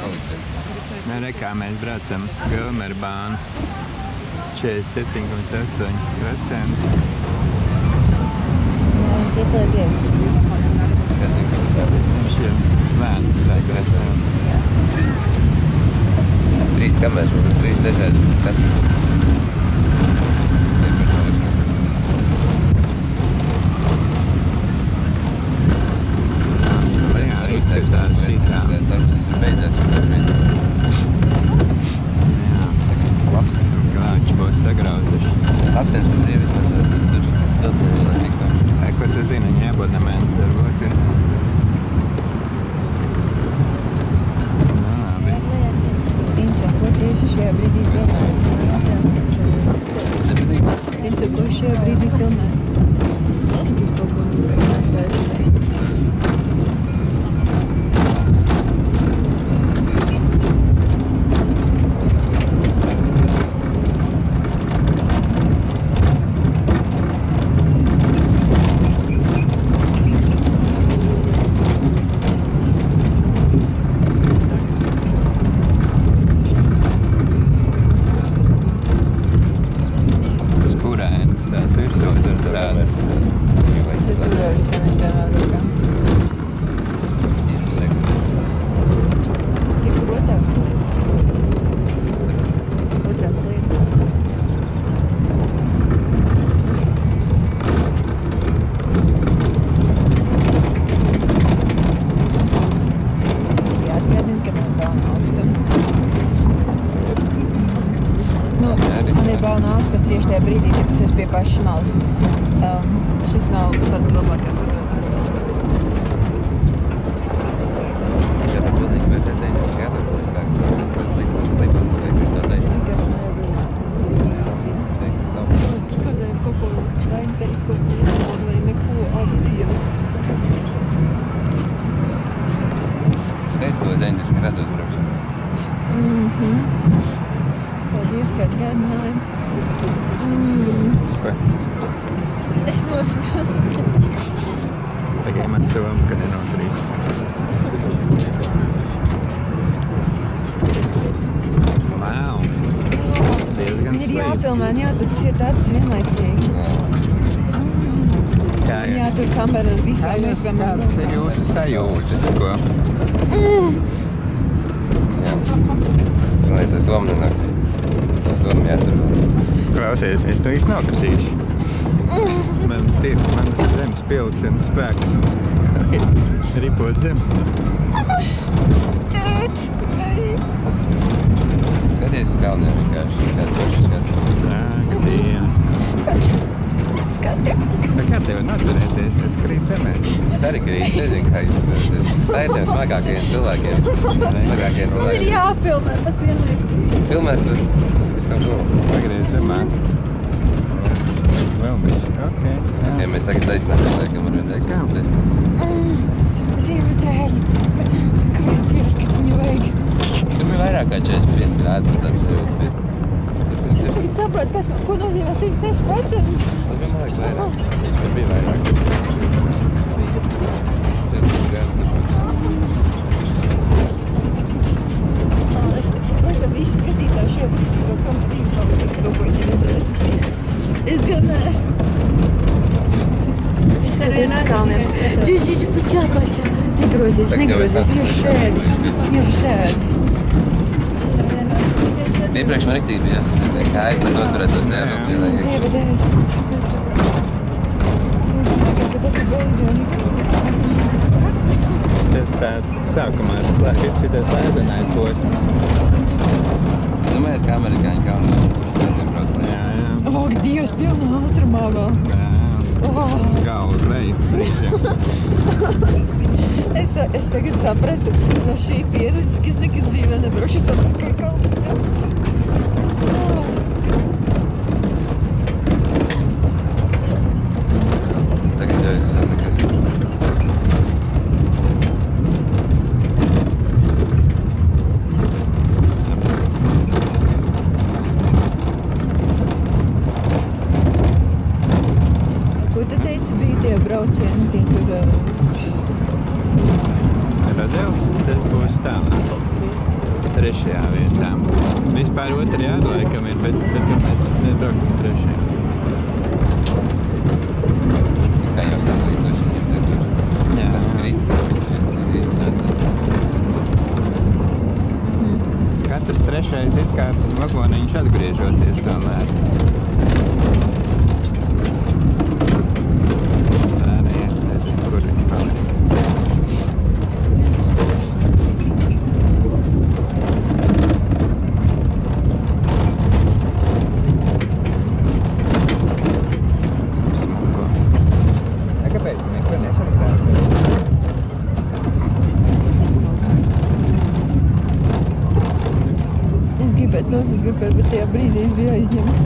Nē, re, kā mēs braucam Pilmeru bānu. 47,8%. Pieslēdzies. Viņš ir lēns, laikas. 3 kameras, 3 dažādi skati. Arī izteikstās lietas, ir beidzās un darbīt. Jā. Labs. Viņš būs sagrauziši. Absents par brīvis, man tur pilcēļi netikā. Ko tu zini, viņa abonements varbūt ir. Nu, labi. Inca, ko tieši šajā brīdī filmē? Inca, ko šajā brīdī filmē? Cik es kaut ko tieši tajā brīdī, kad es esmu pie pašas malas. Šis nav pat labākās situācijas. Jā, tā pilnīgi vai tā teikt, ka jādara, ko es sāku. Kādēļ kaut ko Raini teica, kaut ko izdomāt vai neko, ak, Dievs. Es teicu to 90 grados braukšanu. Paldies, kā atgādinājumu. Ko? Es nospēju. Tagad man somu, ka nenokrīt. Wow! Diezgan Ir jāfilmē un jātur ciet acis vienlaicīgi. Jātur kamera visā iespējamā. Kādas ir jūsu sajūtas, ko? Jā. Runājies, es lomu nenāk. Es lomu jātur. Klausies, es to īsti nokritīšu. Man zemes pielikšanas spēks ripot zem. Tēt! Skaties uz galveniem vienkārši, kāds paši skaties. Jā, ka Dievs. Skati! Kā tev noturēties? Es krīt zemē. Es arī krītu, es nezinu, kā jūs. Tā ir tiem smagākajiem cilvēkiem. Ir jāfilmē, pat vienlaicīgi. Filmēs var viskam ko. Pagriez zemā. Vēl bišķi, ok. Ok, mēs tagad taisnām, liekam ar vienu taisnām. Dieva dēļ. Kāpēc Dievs, ka viņu vajag? Tur bija vairāk kā 45 grādi, tāds sajūta. Tagad saprot, ko nozīmē 106%? Tas bija māks vairāk. Tas bija vairāk. Lai viss skatītā šobrīd kaut kam zīm paliks, kaut ko viņi redzēs. Es gan nē. Es arī kalniem. Džiģiģi, pačā. Negrozies, iešu šēdi. Iepriekš man riktīgi bija jāsaprecē kājas, lai uzvarētos tajā vilcienā iekšā. Dieva dēļ. Tas ir beidzoni. Tas tā sākumā tas lēzenais posms. Nu, mēs kā amerikāņi kalnā. Jā. Ak, Dievs, pilnā ātrumā vēl. Jā. Galva uz leju. Es tagad sapratu no šī pieredzes, ka es nekad dzīvē nebraukšu tādā kā kalnā. Tagad jau es nekas. Ko tu teici, bija tie braucieni, tie tur... Radēls, tas būs tālāk. trešajā vietā. Vispār otrajā ar laikam ir, bet tur mēs brauksim trešajā. Kā jau saplīsoši viņam te tur. Jā. Tas kritis, kas izīstināt. Katrs trešais ir kā vagoniņš atgriežoties tomēr. Tā nezinu, kur viņi paliek. Smuko. Kāpēc neko neparedzētu? Es gribētu nofotografēt, bet tajā brīdī es biju aizņemta.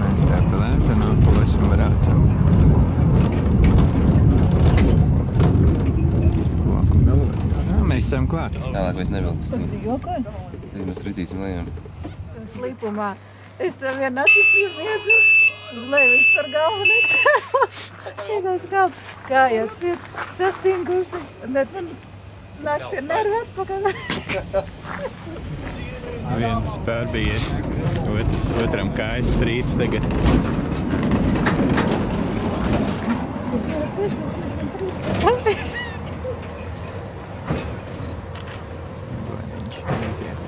Mēs tā pa lēzeno posmu braucam. Loku galvā. Mēs esam klāt. Tālāk vairs nevilks. Jokoju? Tad mēs kritīsim lejām. Slīpumā. Es tev vien aci piemiedzu. Uz leju vispār galvu necēlu. Iedos galvu. Kājāts piet sastingusi. Un tad man nakti nervi atpakaļ. Viens pārbijies, otram kājas strīds tagad. Es nevaru piecēties, man trīc. Lai viņš aiziet.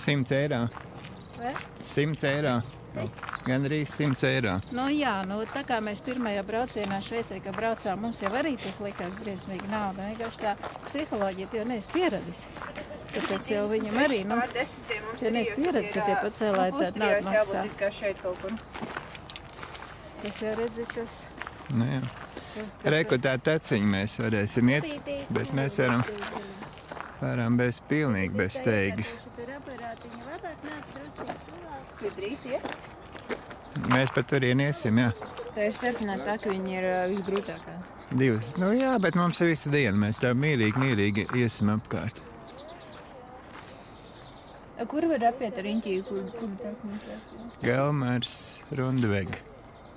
€100. Vai? 100 eiro. Gandrīz 100 eiro. Nu jā, nu tā kā mēs pirmajā braucienā Šveicē, ka braucām, mums jau arī tas likās briesmīgi nauda. Vienkārši tā psiholoģija, tu jau neesi pieradis. Tāpēc jau viņam arī, nu, tu neesi pieradis, ka tie pacēlēji tādu naudu maksā. Tas jau redzi, tas... Nu jā. Reku tā taciņu mēs varēsim iet, bet mēs varam pilnīgi bez steigas. Mēs pat tur iesim, jā. Tā ir sarkanā tā, ka viņi ir visgrūtākā. Divas. Nu jā, bet mums ir visu dienu. Mēs tā mīlīgi iesim apkārt. Kur var apiet ar riņķī? Kur tā mums ir? Gelmers, Rundveg.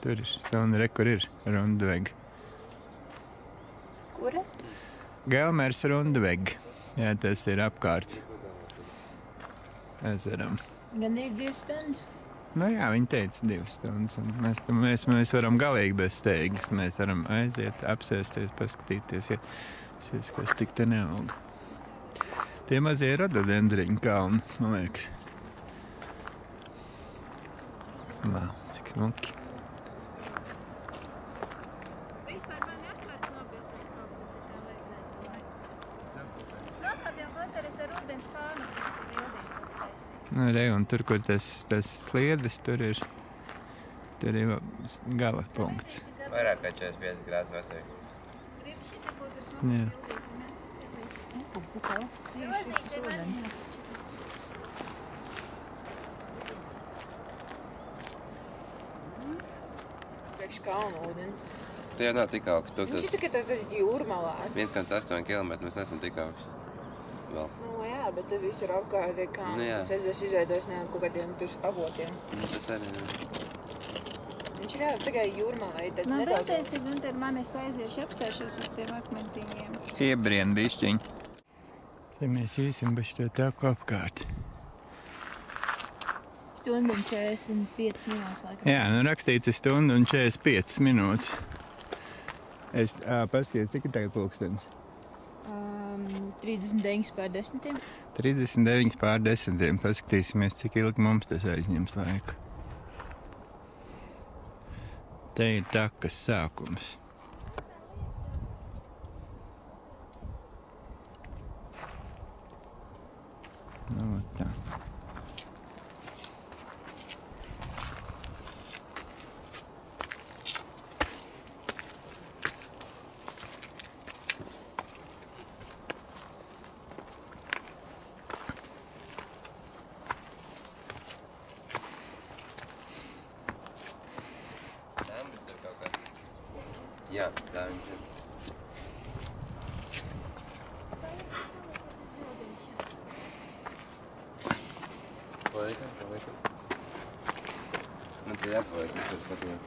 Tur ir stundu, kur ir Rundveg. Kura? Gelmers, Rundveg. Jā, tas ir apkārt ezeram. Gan ir 2 stundas? Nu jā, viņi teica 2 stundas. Un mēs varam galīgi bez steigas. Mēs varam aiziet, apsēsties, paskatīties, ja kas tik te neaug. Tie mazie rododendriņu kalni, man liekas. Vau, cik smuki. Vispār man atklāts nopilsēt kaut ko, tā vajadzētu, vai? Nokādiem Gunteris ar ūdens fānu bildītas taisīt. Nu, re, un tur, kur tas sliedes, tur ir gala punkts. Vairāk kā 45 grādu vecēji. Gribu šitā būtu smuki Jā. bildīt, ne? Rozīte man. Priekš kalnu ūdens. Te jau nav tik augsts. Viņš ir tikai tad jūrmalā. 1,8 km mēs nesam tik augsts. Vēl. Nu jā, bet te viss ir apkārt, kā Nu jā. tas ezers izveidojas ne kaut kādiem tur avotiem. Nu, tas arī ne. Viņš ir jā, tikai jūrmalā. Man patiesīgi, un tad man es aiziešu apstāšos uz tiem akmentīgiem. iebrien bišķiņ. Te mēs iesim bišķi tāku apkārt. Stundu un 45 minūtes laikam. Jā, nu rakstīts ir stundu un 45 minūtes. Es paskaties, cik ir tagad pulkstenis? 39:10. 39:10. Paskatīsimies, cik ilgi mums tas aizņems laiku. Te ir takas sākums. Nu, tā. Jā, tā viņš ir. Paliekam. Man te jāpaliek, tur sakot.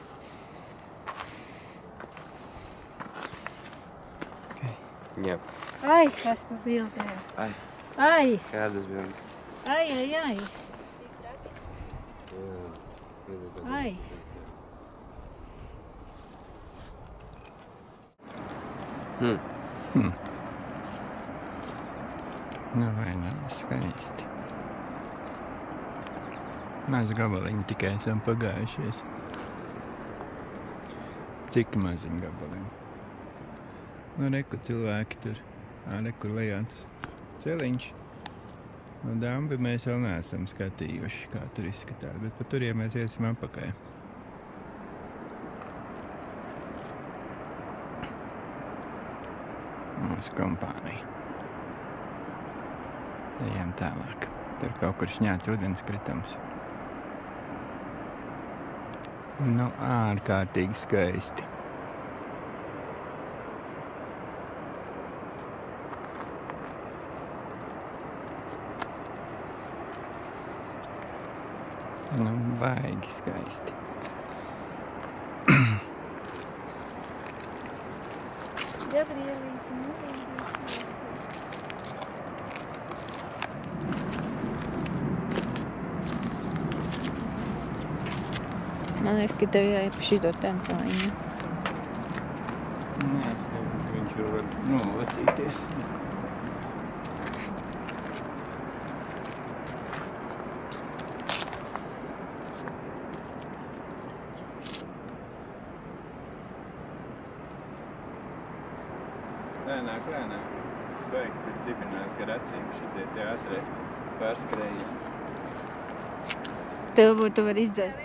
Okay. Jā. Ai, kas pa bildēm. Ai. Kādas bildes? Ai. Ai. Nu vai nav skaisti. Maz gabaliņi tikai esam pagājušies. Cik maziņi gabaliņi. Nu, reku cilvēki tur. Reku lejā tas celiņš. Nu, dambi mēs vēl neesam skatījuši, kā tur izskatās. Bet pa turiem mēs iesim apakaļ. Mūsu kompānija. Ejam tālāk. Tur kaut kur šņāts ūdenskritums. Nu, ārkārtīgi skaisti. Nu, baigi skaisti. Man liekas, ka tev jāiet pa šito templāņu. Nē, viņš jau var novacīties. Lēnāk. Es baigi tur zibinās gar acīm šitie teātrē pārskrēja. Tev būtu var izdzēt.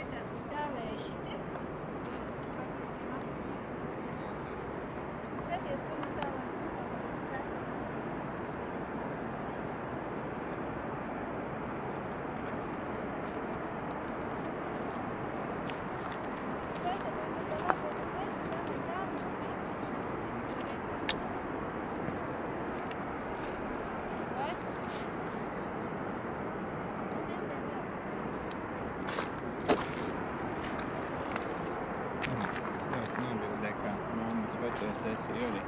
Fotosesija arī.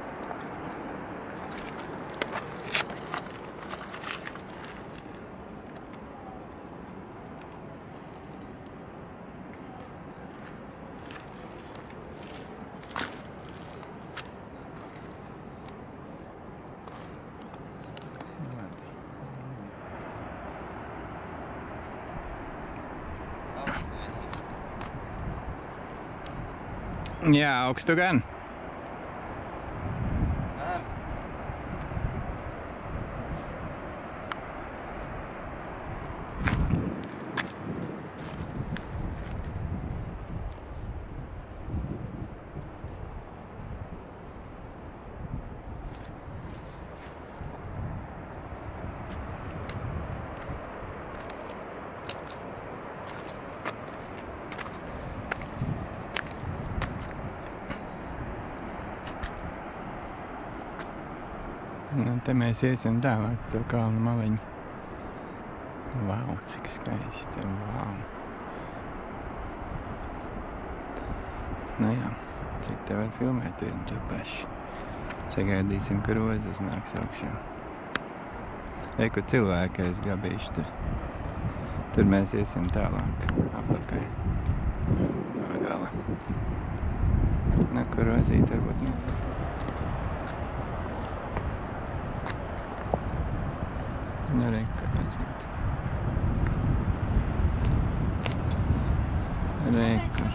Jā, augstu gan. Nu, te mēs iesim tālāk to kalnu maliņu. Vau, cik skaisti, vau. Nu jā, cik te var filmēt vienu to pašu. Sagaidīsim, ka roze uznāks augšā. Kur cilvēki aiz gabīši tur. Tur mēs iesim tālāk, apakaļ. No gala. Kur rozīt varbūt mēs. Kur rozīt. Kur.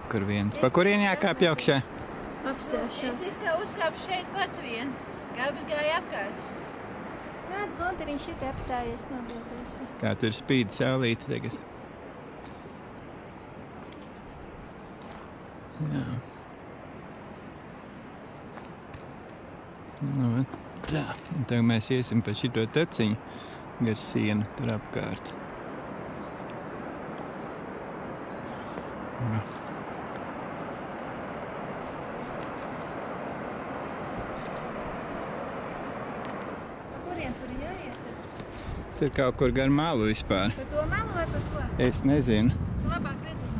Kur viens. Pa kurien jākāpj augšā? Apstāšos. Es kā uzkāpu šeit pat vien. Gabs gāja apkārt. Nāc, Gunteriņš, šitā apstājies nobildēs. Kā tur spīd saulīte tagad. Jā. Nu, tā. Un tagad mēs iesim pa šito teciņu gar sienu tur apkārt. Jā. Tur jāiet? Tur kaut kur gar malu vispār. Pa to malu vai pa ko? Es nezinu. Labāk redzēt.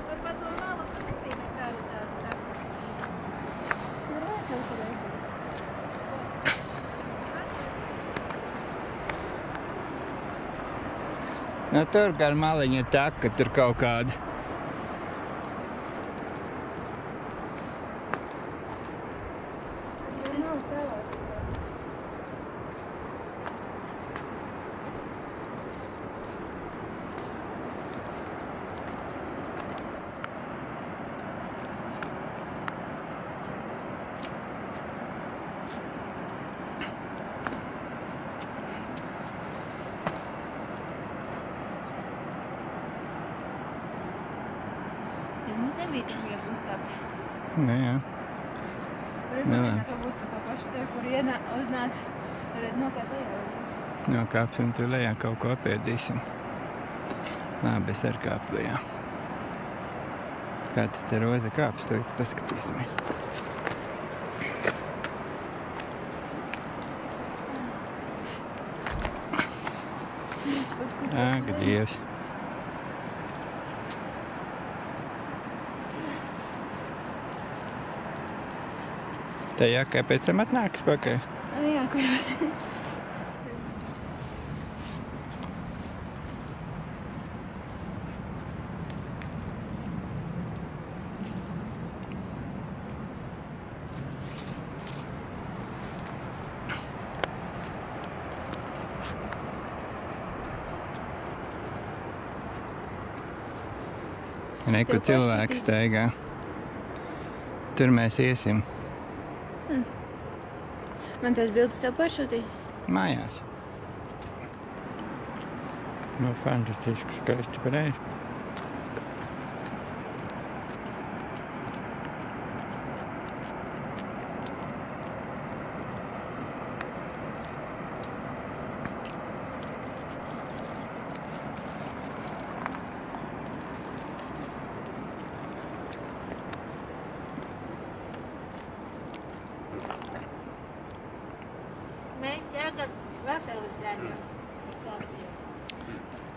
Tur pa to malu, pa nebija nekāda tāda. Tur vēl kaut kur aiziet. Nu, tur gar maliņa taka, tur kaut kāda. Mums nebija tik viegli uzkāpt. Nu, jā. Varbūt ka būtu pa to pašu ceļu, kur uznāca, tad nokāpt lejā. Nokāpsim tur lejā, kaut ko apēdīsim. Labi, es arī kāpu lejā. Kā tas te roze kāps, to līdz paskatīsimies. Ak, Dievs. Tā jākai pēc tam atnāks pakaļ. Jā, kur... Kur cilvēks staigā. Tur mēs iesim. Man tās bildes tev pašsūtīja? Mājās. Nu, fantastiski skaisti pareizi.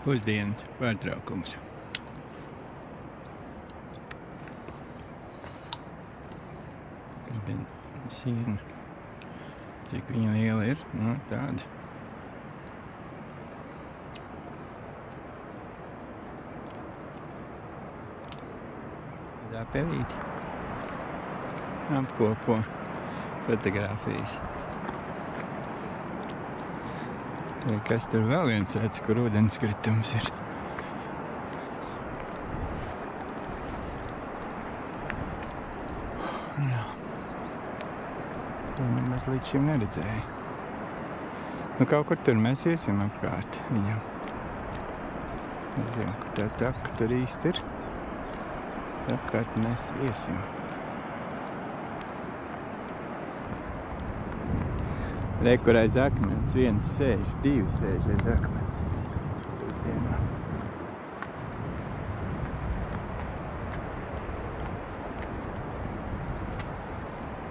Pusdienas pārtraukums. Siena. Cik viņa liela ir? Nu, tāda. Tā pelīti. Apkopo fotogrāfijas. Kas tur vēl viens redz, kur ūdenskritums ir? Jā. To nemaz līdz šim neredzēju. Nu, kaut kur tur mēs iesim apkārt viņam. Nezinu, kur tā taka tur īsti ir. Apkārt mēs iesim. Re, kur aiz akmens. Viens sēž, divi sēž aiz akmens. Pusdienā.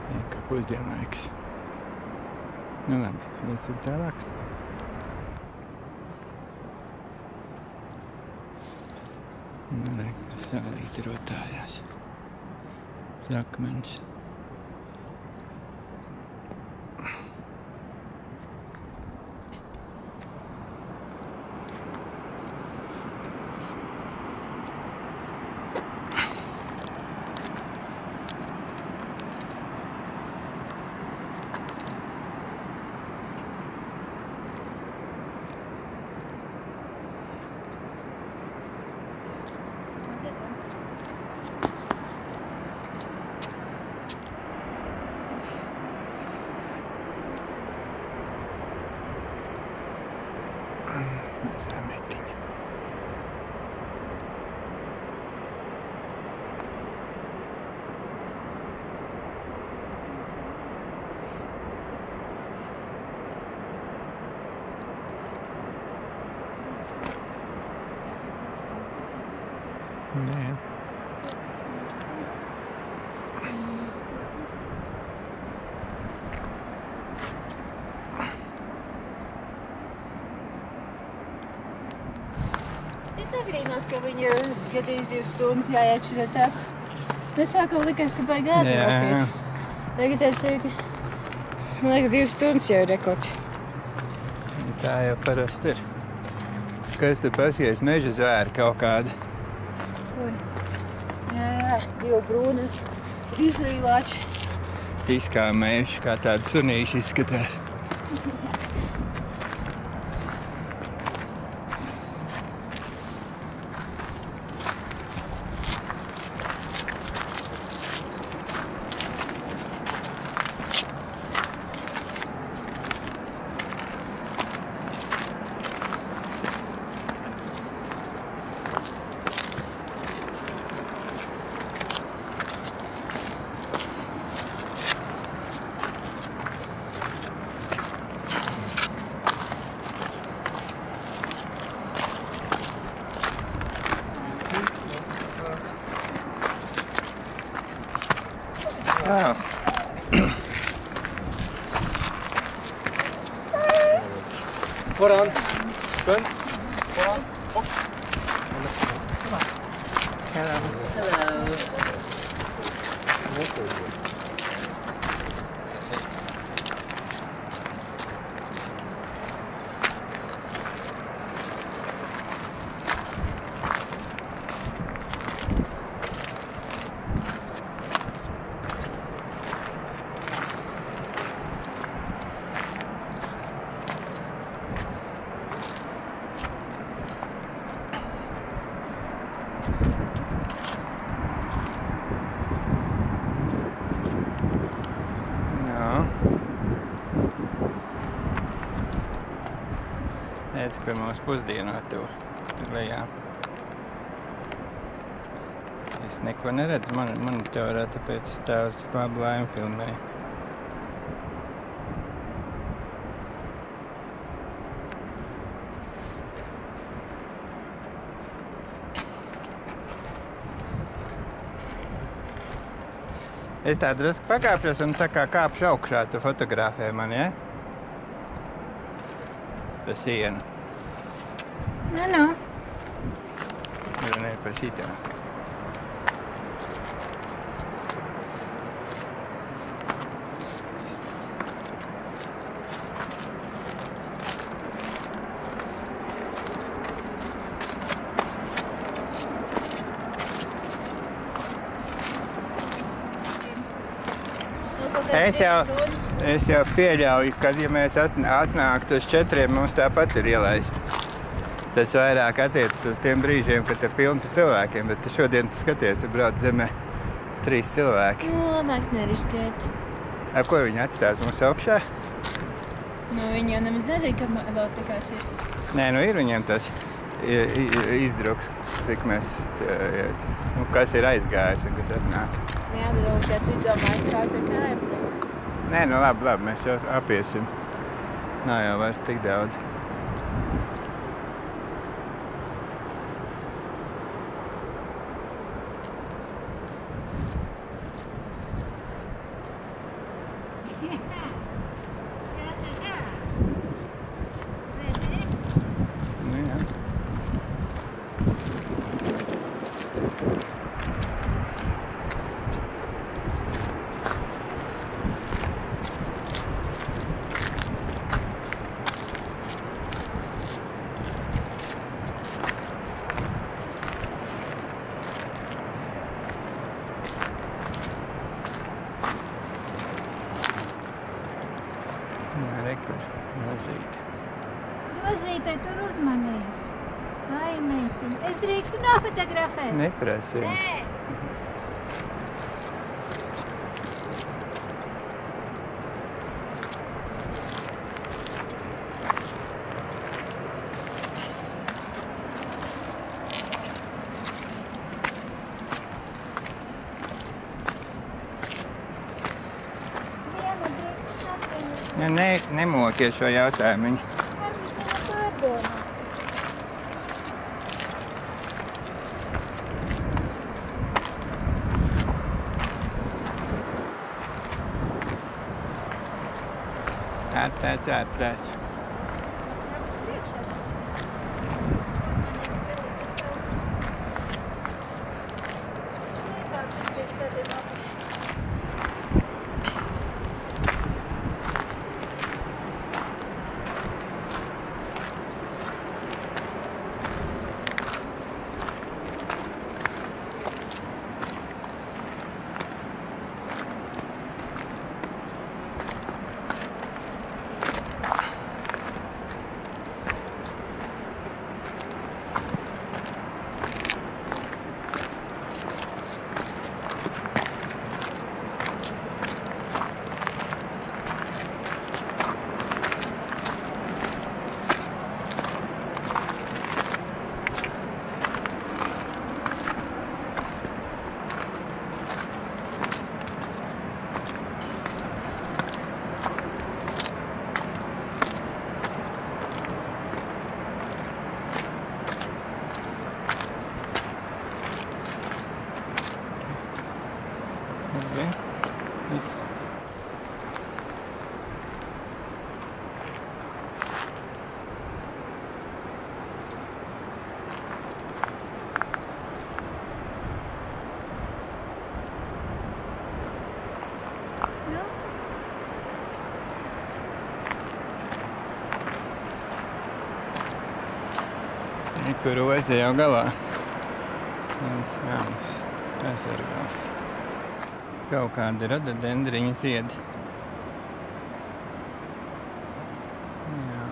Jā, kā pusdienlaiks. Nu labi, iesim tālāk. Nu, re, saulīte rotājās. Uz akmens. Mazā meitiņa. Nē. Nebrīnos, ka viņi ir gadījis 2 stundas jāiet šitā tā. Es sākumā likās, ka baigi ātrākīt. Tagad es saku, man liekas, 2 stundas jau ir rekords. Tā jau parasti ir. Kas te pasies meža zvēri kaut kādi? Kur? Jā, 2 brūni, izlīlāči. Izkāmējuši, kā tādi sunīši izskatās. Oh. Put on. Good. Put on. Oh. Hello. Ēc pie mums pusdienā tur lejā. Es neko neredzu, man teorā, tāpēc tās labu laimu filmēju. Es tā drusku pakāpšos un tā kā kāpšu augšā, tu fotografē mani, ja? Pa sienu. Nu. Ne, pa šitā. Es jau pieļauju, ka, ja mēs atnāktu uz 4, mums tāpat ir ielaist. Tas vairāk attiecas uz tiem brīžiem, kad ir pilns ar cilvēkiem, bet šodien tu skaties, tu brauc zemē 3 cilvēki. Nu, labāk neriskēt. Ko viņi atstās mums augšā? Nu, viņi jau nemaz nezina, ka vēl te kāds ir. Nē, nu ir viņiem tas izdruks, cik mēs, nu, kas ir aizgājis un kas atnāk. Jā, bet vēl kāds izdomāja, kā tur kājām. Nē, nu labi, mēs jau apiesim. Nav jau vairs tik daudz. Nu, jā. Rekur, Rozīte. Rozīte, tur uzmanīs. Ai, meitiņa. Es drīkstu nofotografēt? Neprasi. Nē. Vienu drīkstu apvienot. Ja nemokies šo jautājumu. Varbūt viņa pārdomās. Ārprāts, ārprāts. Kāpēc priekšā? Uzmanīgi pelīties taustīt. Nekāds ir trīs tādiem apakaļ. Labi. Viss. Nu? Kur Roze jau galā. Jā, mums jāsargās. Kaut kādi rododendriņa ziedi. Jā.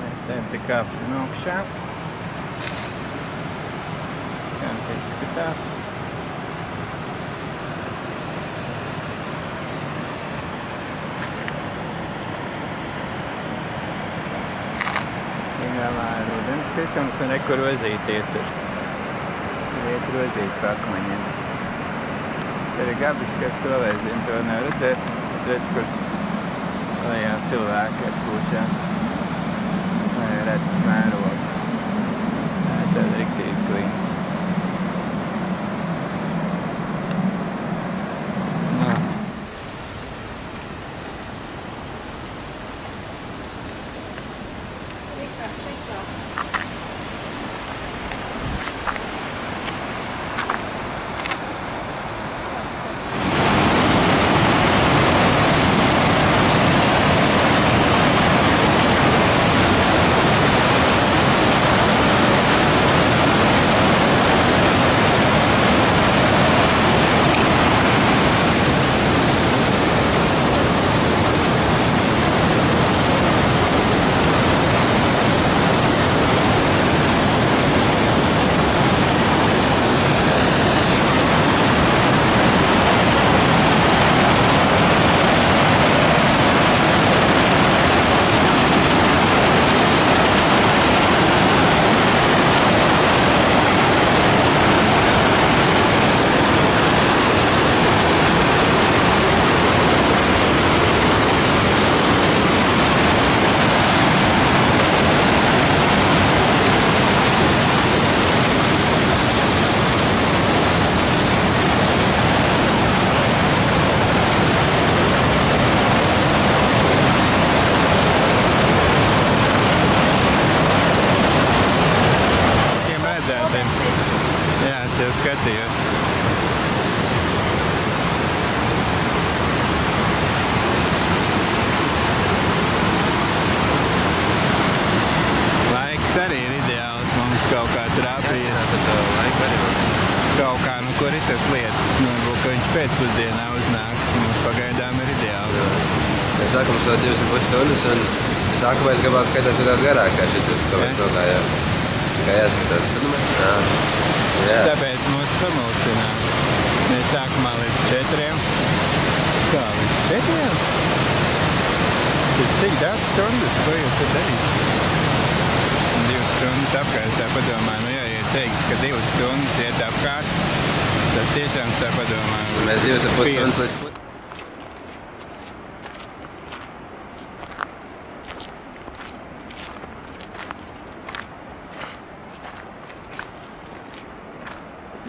Mēs te kāpsim augšā. Kā te izskatās. Tie galā ir ūdenskritums un rekur Rozīte ietur. Tur iet Rozīte pa akmeņiem. Tur ir gabis, kas to vēzina, to nevar redzēt, bet redz, kur lejā cilvēki atpūšās. Vai redz mērogus. Tāda riktīgi klints. citas lietas. Varbūt, ka viņš pēcpusdienā uznāks, mums pagaidām ir ideāli. Mēs sākam šo 2,5 stundas, un nākamais gabals skaitās nedaudz garāk, kā šitas, tāpēc to kā jāskatās. Bet, nu, mēs jā. Tāpēc mūs pamulcinās. Mēs sākumā līdz 4. Kā, līdz 4? Tas tik daudz stundas, ko jūs te darīt? 2 stundas apkārt, tā padomāju, nu jā, ja teikt, ka 2 stundas iet apkārt, tad tiešām tā padomāju. Mēs 2,5 stundas līdz pus.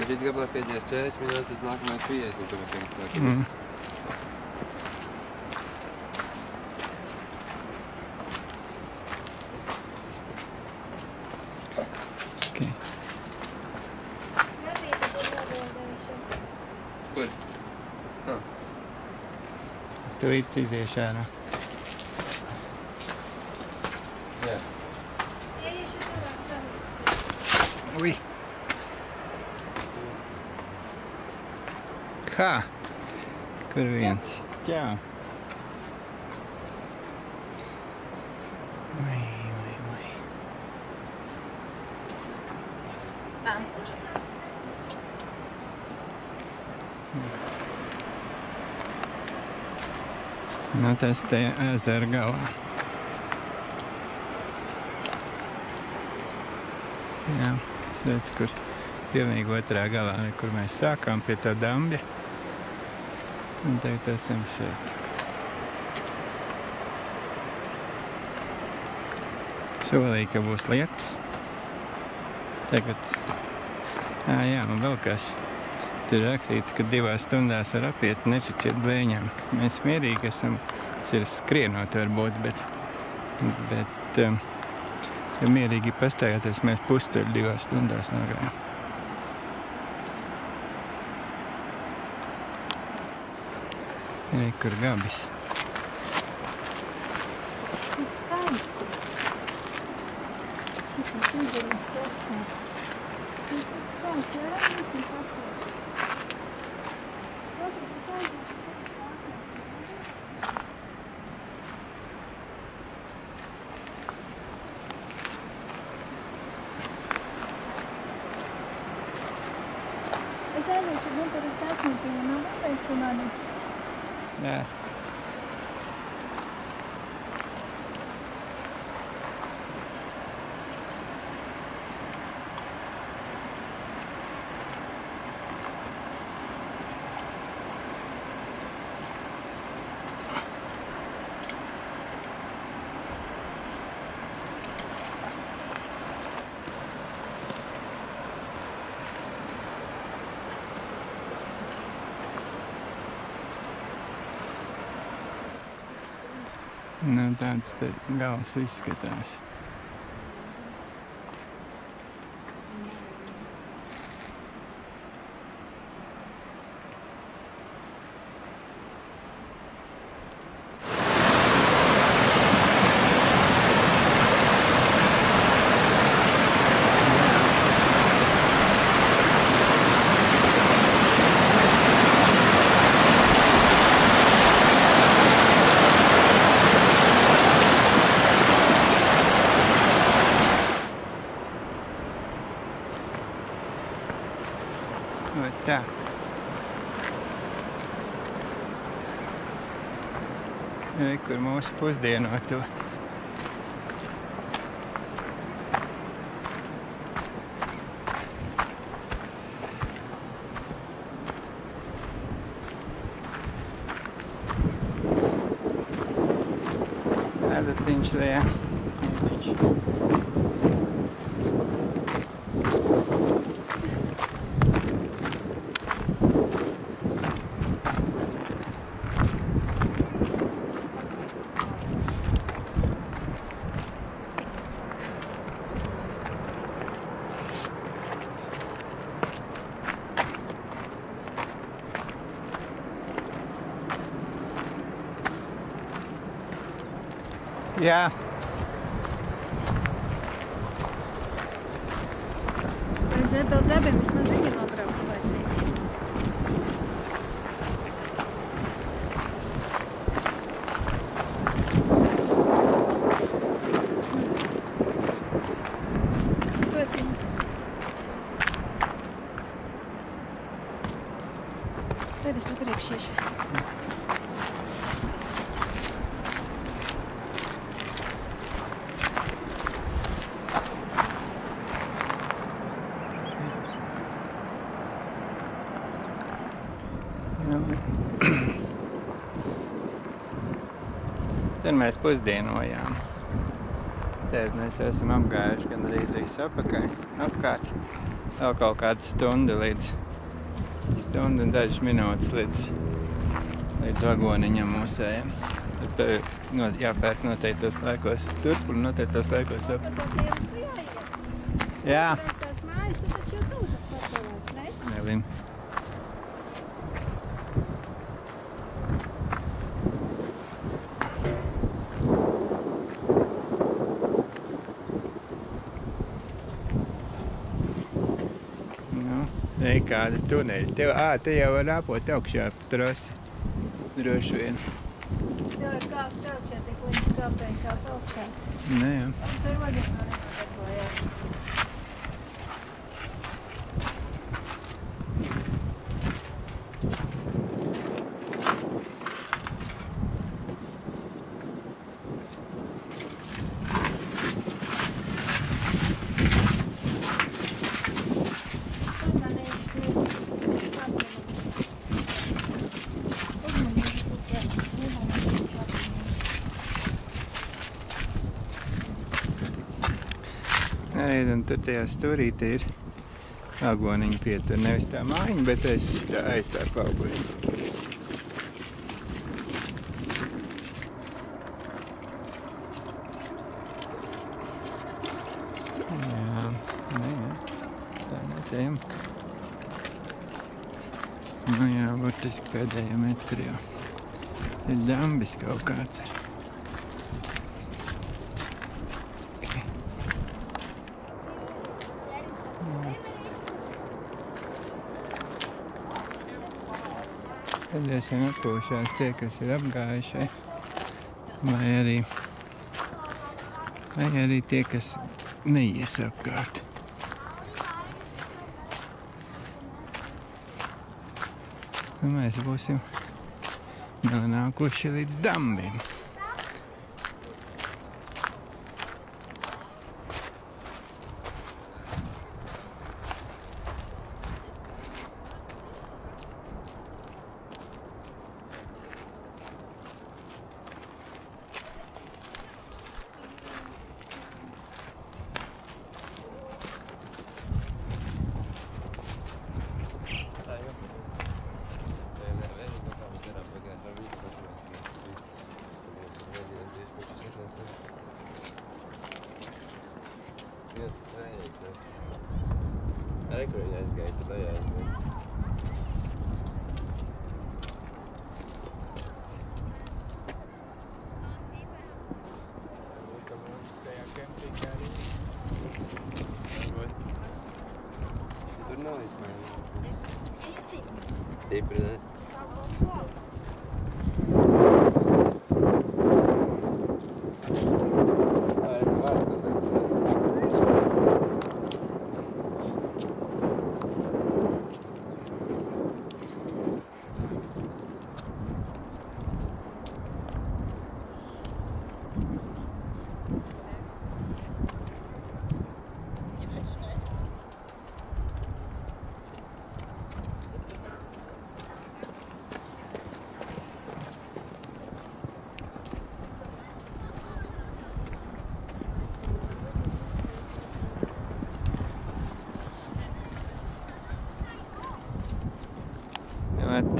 Ja šis gabals skaitījās 40 minūtes, tas nākamais 50, tad mēs tagad sākam. Kur? Tūlīt iziešu ārā. Jā. Ui! Kā? Kur viens? Jā. Ui. Nu, tas te ezera galā. Jā, es redzu, kur pilnīgi otrā galā, kur mēs sākām pie tā dambja. Un tagad esam šeit. Solīja, ka būs lietus. Tagad, jā, un vēl kas. Tur rakstīts, ka 2 stundās var apiet, neticiet blēņām. Mēs mierīgi esam, tas ir skrienot varbūt, bet ja mierīgi pastaigāties, mēs pusceļu 2 stundās nogājām. Kur gabis. Cik skaisti. Šitas izdevies topā. Cik skaisti, jā, rādīs un pasaules. Klausies, es aizietu, kāpēc tāpēc. Es aiziešu, Gunteris Tākņiņu, nav vēlēs un mani. Jā. Nu, tāds te gals izskatās. Vai tā. Kur mūsu pusdienoto. Adatiņš tajā. Snieciņš. Jā. Vajadzētu vēl dabiem vismaz ziņu nobraukt laicīgi. Tad mēs pusdienojām. Tad mēs esam apgājuši gan arī visu apkārt. Vēl kaut kādu stundu un dažas minūtes līdz vagoniņam mūsējam. Tad jāpērk noteiktos laikos turp un noteiktos laikos ap. Jā. Tās mājas, tad taču jau tūtas pārpalās, ne? Nelin. Ej, kāda tuneļa. Te jau var rāpot augšā pa trasi. Droši vien. Tev var kāpt augšā, tik līdz kāpēji kāp augšā. Nē, jā. Tur vajag no nedarbojās. Un tur tajā stūrīte ir vagoniņa pietur. Nevis tā mājiņa, bet aiz tā pauguļa. Jā, tā mēs ejam. Nu jā, burtiski pēdējā metri jau. Ir dambis kaut kāds ar. Tad esam atpūšās tie, kas ir apgājuši, vai arī tie, kas neies apkārt. Un mēs būsim nonākuši līdz dambim. Stipri, ne?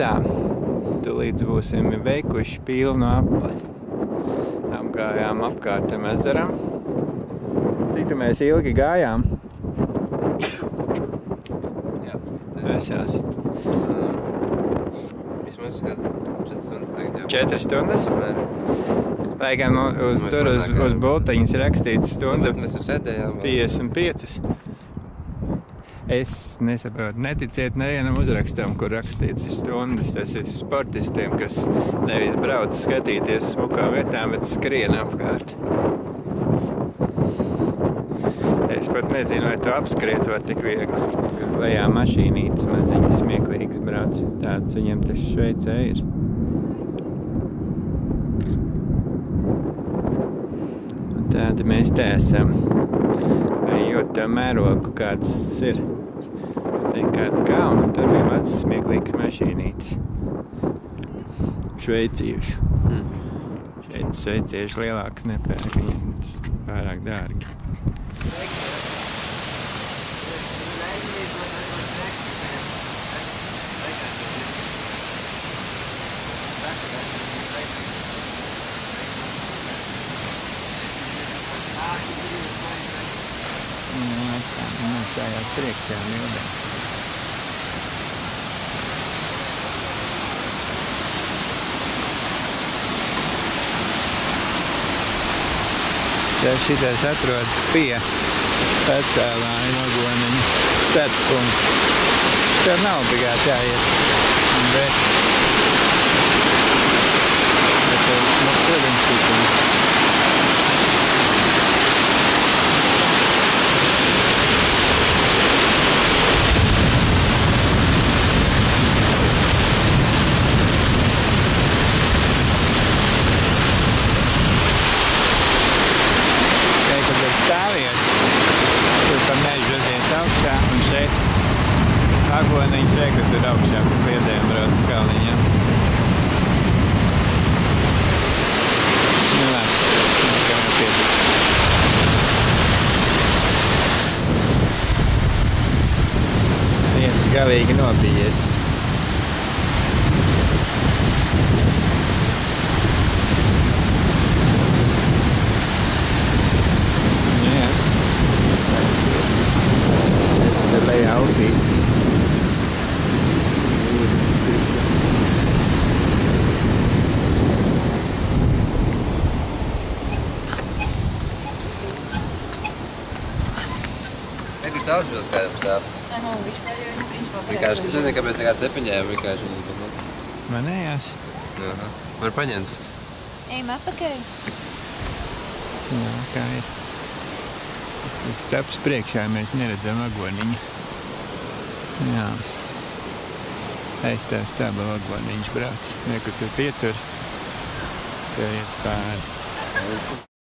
Tā, tūlīdz būsim veikuši pilnu apli. Apgājām apkārtam ezeram. Cik mēs ilgi gājām? Jā. Vesels. Vismaz kāds 4 stundas tagad jau. 4 stundas? Nē. Lai gan uz bultiņas rakstīts stunda Mēs tur sēdējām. 55. Es nesaprotu, neticiet nevienam uzrakstam, kur rakstīts stundas. Tas ir sportistiem, kas nevis brauc skatīties smukām vietām, bet skrien apkārt. Es pat nezinu, vai to apskriet var tik viegli. Lejā mašīnītes maziņas smieklīgas brauc. Tāds viņam tas Šveicē ir. Tādi mēs te esam. Vai jūtam mērogu, kāds tas ir. Te kāda kalna, tur bija mazas smieklīgas mašīnītes. Šveiciešu. Šveicieši lielāks nepērk, viņiem tas pārāk dārgi. Šajā priekšā mildē. Ja šitais atrodas pie Pēcēlāju Nogoniņa starppunkta. Tur nav obligāti jāiet, bet stāviet, tur pa mežu aiziet augšā, un šeit Agoniņš reka tur augšā pa sliedēm brauc kalniņam. Nu labi, nākamā piedod. Viens galīgi nobijies. Kur sauspils kādam stāv? Vienkārši, es nezinu, kāpēc nekāds cepiņējām, vienkārši viņas bija. Manējās? Aha. Var paņemt. Ejam atpakaļ. Jā, kā ir. Tas staps priekšā, mēs neredzam Agoniņu. Jā. Aiz tā staba Agoniņš brauc. Nekur tur pietur. Tur iet pāri.